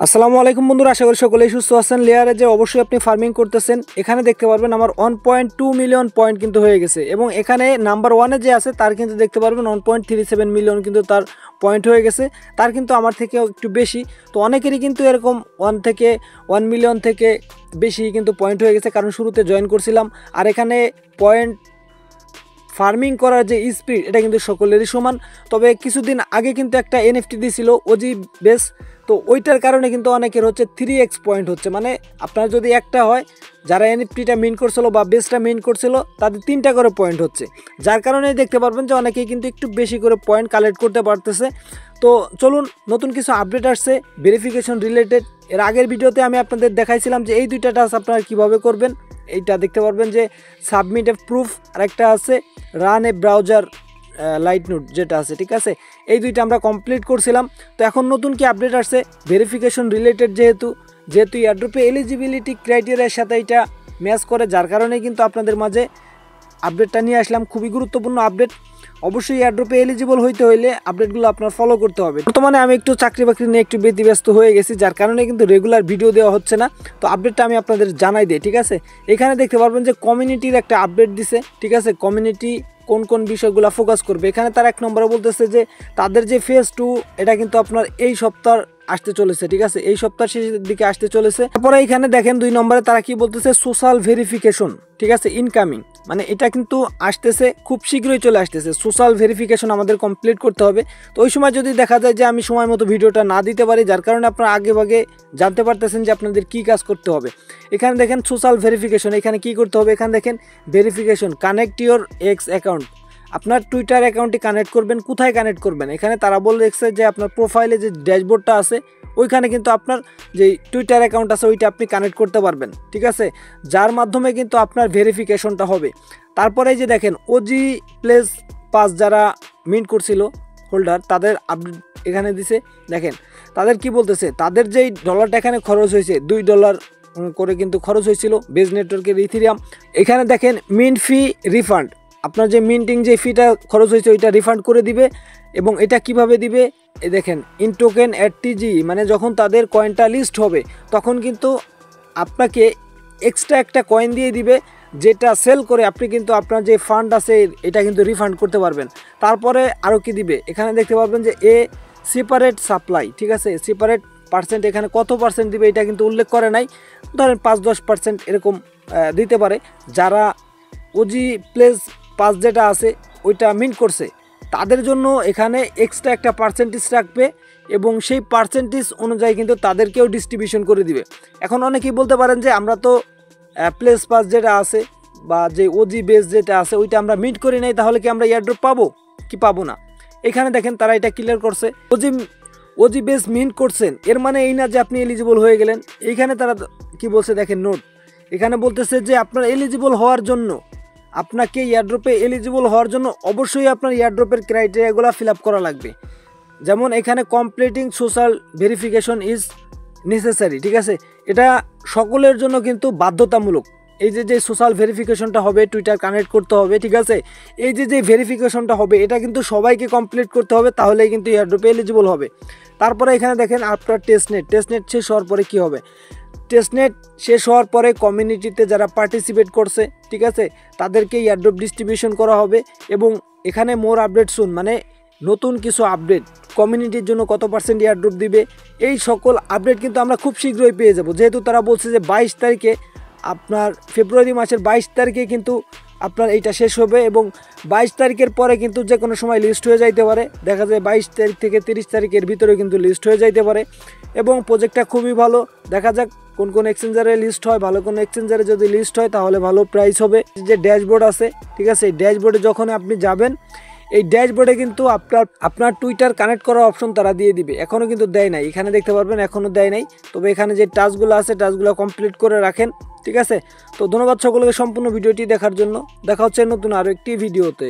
আসসালামু আলাইকুম বন্ধুরা, আশা করি সকলেই সুস্থ আছেন। লেয়ারে যে অবশ্যই আপনি ফার্মিং করতেছেন, এখানে দেখতে পারবেন আমার 1.2 মিলিয়ন পয়েন্ট কিন্তু হয়ে গেছে এবং এখানে নাম্বার ওয়ানে যে আছে তার কিন্তু দেখতে পারবেন 1.37 মিলিয়ন কিন্তু তার পয়েন্ট হয়ে গেছে। তার কিন্তু আমার থেকে একটু বেশি। তো অনেকেরই কিন্তু এরকম 1 মিলিয়ন থেকে বেশি কিন্তু পয়েন্ট হয়ে গেছে, কারণ শুরুতে জয়েন করছিলাম। আর এখানে পয়েন্ট ফার্মিং করার যে স্পিড এটা কিন্তু সকলেরই সমান। তবে কিছুদিন আগে কিন্তু একটা এনএফটি দিয়েছিল ওজি বেস, তো ওইটার কারণে কিন্তু অনেকের হচ্ছে 3x পয়েন্ট হচ্ছে। মানে আপনার যদি একটা হয়, যারা এনএফটিটা মিন করছিল বা বেসটা মিন করছিল তাদের 3টা করে পয়েন্ট হচ্ছে, যার কারণে দেখতে পারবেন যে অনেকেই কিন্তু একটু বেশি করে পয়েন্ট কালেক্ট করতে পারতেছে। তো চলুন, নতুন কিছু আপডেট আসছে ভেরিফিকেশন রিলেটেড। এর আগের ভিডিওতে আমি আপনাদের দেখাইছিলাম যে এই দুইটা টাস্ক আপনারা কীভাবে করবেন। এইটা দেখতে পারবেন যে সাবমিট এ প্রুফ, আর একটা আছে রান এ ব্রাউজার লাইট নোট যেটা আছে, ঠিক আছে। এই দুইটা আমরা কমপ্লিট করছিলাম। তো এখন নতুন কি আপডেট আসছে ভেরিফিকেশন রিলেটেড, যেহেতু এয়ারড্রপে এলিজিবিলিটি ক্রাইটেরিয়ার সাথে এটা ম্যাচ করে, যার কারণে কিন্তু আপনাদের মাঝে আপডেটটা নিয়ে আসলাম। খুবই গুরুত্বপূর্ণ আপডেট। অবশ্যই এয়ারড্রপে এলিজিবল হইতে হইলে আপডেটগুলো আপনার ফলো করতে হবে। বর্তমানে আমি একটু চাকরি বাকরি নিয়ে একটু ব্যতিব্যস্ত হয়ে গেছি, যার কারণে কিন্তু রেগুলার ভিডিও দেওয়া হচ্ছে না। তো আপডেটটা আমি আপনাদের জানাই দিই, ঠিক আছে। এখানে দেখতে পারবেন যে কমিউনিটির একটা আপডেট দিছে, ঠিক আছে। কমিউনিটি কোন কোন বিষয়গুলো ফোকাস করবে, এখানে তারা 1 নম্বরে বলতেছে যে তাদের যে ফেজ 2 এটা কিন্তু আপনার এই সপ্তাহ আসতে চলেছে, ঠিক আছে। এই সপ্তাহ শেষের দিকে আসতে চলেছে। তারপরে এখানে দেখেন 2 নম্বরে তারা কি বলতেছে, সোশ্যাল ভেরিফিকেশন, ঠিক আছে, ইনকামিং। মানে এটা কিন্তু আসতেছে, খুব শীঘ্রই চলে আসতেছে। সোশ্যাল ভেরিফিকেশন আমাদের কমপ্লিট করতে হবে। তো ওই সময় যদি দেখা যায় যে আমি সময় মতো ভিডিওটা না দিতে পারি, যার কারণে আপনারা আগে ভাগে জানতে পারতেছেন যে আপনাদের কী কাজ করতে হবে। এখানে দেখেন সোশ্যাল ভেরিফিকেশন, এখানে কি করতে হবে, এখানে দেখেন verification connect your x account. আপনার টুইটার অ্যাকাউন্টে কানেক্ট করবেন। কোথায় কানেক্ট করবেন, এখানে তারা বলে রেখেছে যে আপনার প্রোফাইলে যে ড্যাশবোর্ডটা আছে ওইখানে কিন্তু আপনার যে টুইটার অ্যাকাউন্ট আছে ওইটা আপনি কানেক্ট করতে পারবেন, ঠিক আছে, যার মাধ্যমে কিন্তু আপনার ভেরিফিকেশনটা হবে। তারপরে যে দেখেন ওজি প্লেস পাস যারা মিন্ট করছিল হোল্ডার, তাদের আপডেট এখানে দিছে। দেখেন তাদের কি বলতেছে, তাদের যেই ডলারটা এখানে খরচ হয়েছে $2 করে কিন্তু খরচ হয়েছিল বেজ নেটওয়ার্কের ইথিরিয়াম। এখানে দেখেন মিন্ট ফি রিফান্ড, আপনার যে মিন্টিং যে ফিটা খরচ হয়েছে ওইটা রিফান্ড করে দিবে। এবং এটা কিভাবে দিবে, এই দেখেন ইন টোকেন @TG, মানে যখন তাদের কয়েনটা লিস্ট হবে তখন কিন্তু আপনাকে এক্সট্রা একটা কয়েন দিয়ে দিবে, যেটা সেল করে আপনি কিন্তু আপনার যে ফান্ড আছে এটা কিন্তু রিফান্ড করতে পারবেন। তারপরে আরও কি দিবে, এখানে দেখতে পারবেন যে সেপারেট সাপ্লাই, ঠিক আছে। সেপারেট পার্সেন্ট, এখানে কত পার্সেন্ট দিবে এটা কিন্তু উল্লেখ করে নাই, ধরেন 5-10% এরকম দিতে পারে। যারা ওজি প্লেস পাস যেটা আছে ওইটা মিন্ট করছে তাদের জন্য এখানে এক্সট্রা একটা পার্সেন্টেজ রাখবে এবং সেই পার্সেন্টেজ অনুযায়ী কিন্তু তাদেরকেও ডিস্ট্রিবিউশন করে দিবে। এখন অনেকেই বলতে পারেন যে আমরা তো প্লেস পাস যেটা আছে বা যে ওজি বেস যেটা আছে ওইটা আমরা মিন্ট করি নাই, তাহলে কি আমরা এয়ারড্রপ পাবো কি পাবো না। এখানে দেখেন তারা এটা ক্লিয়ার করছে, ওজি বেস মিন্ট করছেন এর মানে এই না যে আপনি এলিজিবল হয়ে গেলেন। এইখানে তারা কি বলছে দেখেন, নোট এখানে বলতেছে যে আপনার এলিজিবল হওয়ার জন্য, আপনাকে এয়ারড্রপে এলিজিবল হওয়ার জন্য অবশ্যই আপনার এয়ারড্রপের ক্রাইটেরিয়াগুলো ফিল আপ করা লাগবে। যেমন এখানে completing social verification is necessary, ঠিক আছে। এটা সকলের জন্য কিন্তু বাধ্যতামূলক। এই যে সোশ্যাল ভেরিফিকেশনটা হবে, টুইটার কানেক্ট করতে হবে, ঠিক আছে। এই যে ভেরিফিকেশনটা হবে এটা কিন্তু সবাইকে কমপ্লিট করতে হবে, তাহলেই কিন্তু এয়ারড্রপে এলিজিবল হবে। তারপরে এখানে দেখেন আপনার টেস্টনেট শেষ হওয়ার পরে কী হবে, টেস্টনেট শেষ হওয়ার পরে কমিউনিটিতে যারা পার্টিসিপেট করছে, ঠিক আছে, তাদেরকে এয়ারড্রপ ডিস্ট্রিবিউশন করা হবে। এবং এখানে মোর আপডেট শুন, মানে নতুন কিছু আপডেট, কমিউনিটির জন্য কত পার্সেন্ট এয়ারড্রপ দিবে, এই সকল আপডেট কিন্তু আমরা খুব শীঘ্রই পেয়ে যাব। যেহেতু তারা বলছে যে 22 তারিখে, আপনার ফেব্রুয়ারি মাসের 22 তারিখে কিন্তু আপনার এইটা শেষ হবে এবং 22 তারিখের পরে কিন্তু যে কোনো সময় লিস্ট হয়ে যাইতে পারে। দেখা যায় 22 তারিখ থেকে 30 তারিখের ভিতরে কিন্তু লিস্ট হয়ে যাইতে পারে। এবং প্রজেক্টটা খুবই ভালো, দেখা যাক কোন কোন এক্সচেঞ্জারে লিস্ট হয়। ভালো কোনো এক্সচেঞ্জারে যদি লিস্ট হয় তাহলে ভালো প্রাইস হবে। যে ড্যাশবোর্ড আছে, ঠিক আছে, এই ড্যাশবোর্ডে যখন আপনি যাবেন, এই ড্যাশবোর্ডে কিন্তু আপনার টুইটার কানেক্ট করার অপশন তারা দিয়ে দিবে। এখনও কিন্তু দেয় নাই, এখানে দেখতে পারবেন এখনও দেয় নাই। তবে এখানে যে টাস্কগুলো আছে টাস্কগুলো কমপ্লিট করে রাখেন, ঠিক আছে। তো ধন্যবাদ সকলকে সম্পূর্ণ ভিডিওটি দেখার জন্য। দেখা হচ্ছে নতুন আরও একটি ভিডিওতে।